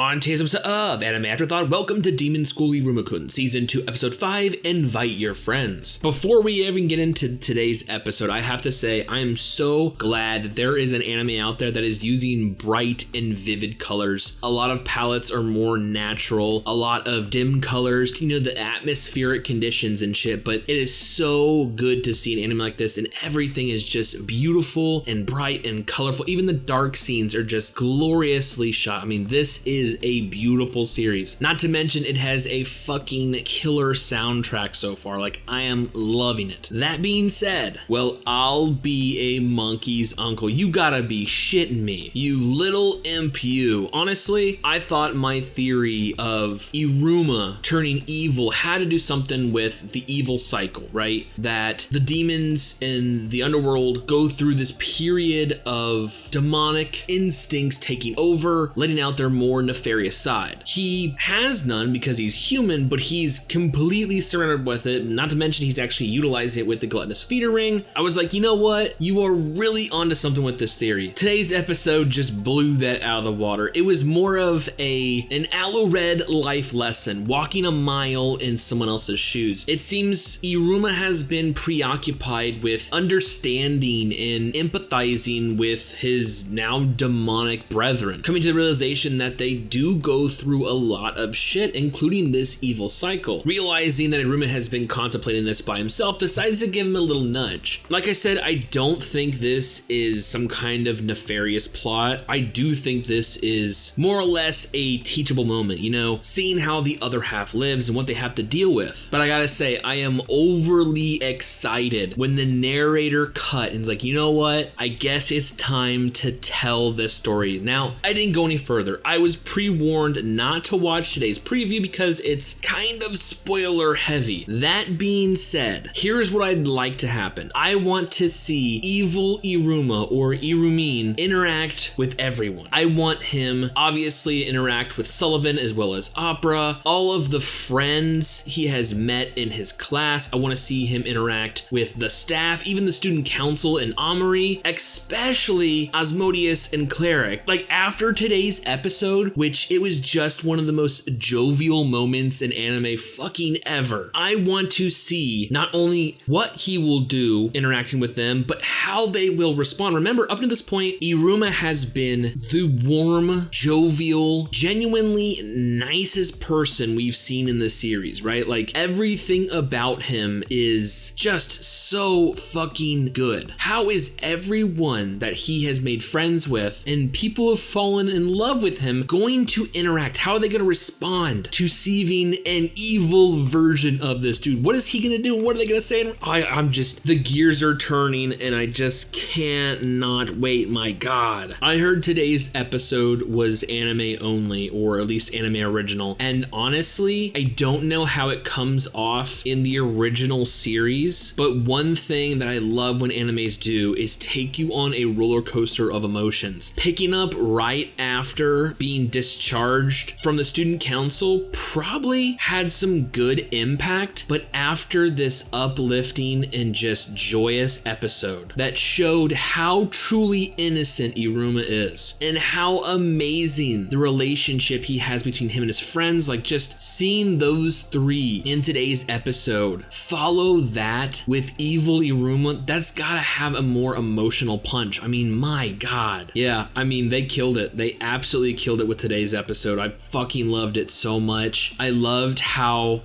on today's episode of Anime Afterthought. Welcome to Demon School Iruma-kun, Season 2, Episode 5, Invite Your Friends. Before we even get into today's episode, I have to say I am so glad that there is an anime out there that is using bright and vivid colors. A lot of palettes are more natural, a lot of dim colors, you know, the atmospheric conditions and shit, but it is so good to see an anime like this, and everything is just beautiful and bright and colorful. Even the dark scenes are just gloriously shot. I mean, this is a beautiful series. Not to mention it has a fucking killer soundtrack so far. Like, I am loving it. That being said, well, I'll be a monkey's uncle. You gotta be shitting me. You little imp you. Honestly, I thought my theory of Iruma turning evil had to do something with the evil cycle, right? That the demons in the underworld go through this period of demonic instincts taking over, letting out their more nefarious side. He has none because he's human, but he's completely surrounded with it. Not to mention he's actually utilizing it with the gluttonous feeder ring. I was like, you know what? You are really onto something with this theory. Today's episode just blew that out of the water. It was more of an Alicred life lesson, walking a mile in someone else's shoes. It seems Iruma has been preoccupied with understanding and empathizing with his now demonic brethren, coming to the realization that they do go through a lot of shit, including this evil cycle. Realizing that Iruma has been contemplating this by himself, decides to give him a little nudge. Like I said, I don't think this is some kind of nefarious plot. I do think this is more or less a teachable moment, you know, seeing how the other half lives and what they have to deal with. But I gotta say, I am overly excited when the narrator cut and is like, you know what? I guess it's time to tell this story. Now, I didn't go any further. I was pre-warned not to watch today's preview because it's kind of spoiler heavy. That being said, here's what I'd like to happen. I want to see evil Iruma or Irumin interact with everyone. I want him obviously interact with Sullivan as well as Opera, all of the friends he has met in his class. I want to see him interact with the staff, even the student council and Amari, especially Asmodeus and Cleric. Like, after today's episode, which it was just one of the most jovial moments in anime fucking ever, I want to see not only what he will do interacting with them, but how they will respond. Remember, up to this point, Iruma has been the warm, jovial, genuinely nicest person we've seen in the series, right? Like, everything about him is just so fucking good. How is everyone that he has made friends with and people have fallen in love with him going to interact? How are they going to respond to seeing an evil version of this dude? What is he going to do? What are they going to say? I'm just, the gears are turning and I just can't not wait. My God. I heard today's episode was anime only, or at least anime original. And honestly, I don't know how it comes off in the original series, but one thing that I love when animes do is take you on a roller coaster of emotions. Picking up right after being discharged from the student council probably had some good impact, but after this uplifting and just joyous episode that showed how truly innocent Iruma is and how amazing the relationship he has between him and his friends, like just seeing those three in today's episode follow that with evil Iruma, that's gotta have a more emotional punch. I mean, my God. Yeah, I mean, they killed it. They absolutely killed it with today's episode. I fucking loved it so much. I loved how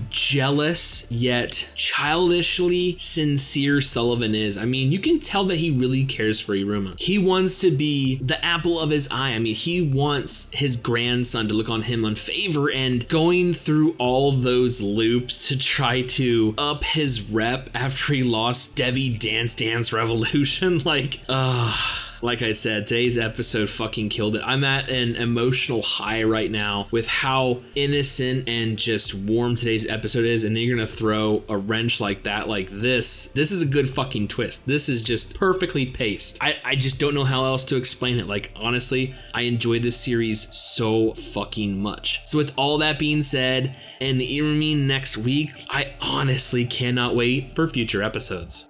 jealous yet childishly sincere Sullivan is. I mean, you can tell that he really cares for Iruma. He wants to be the apple of his eye. I mean, he wants his grandson to look on him on favor, and going through all those loops to try to up his rep after he lost Devi Dance Dance Revolution. Like I said, today's episode fucking killed it. I'm at an emotional high right now with how innocent and just warm today's episode is, and then you're gonna throw a wrench like that. Like, this is a good fucking twist. This is just perfectly paced. I just don't know how else to explain it. Like, honestly, I enjoyed this series so fucking much. So with all that being said, and Irumi next week, I honestly cannot wait for future episodes.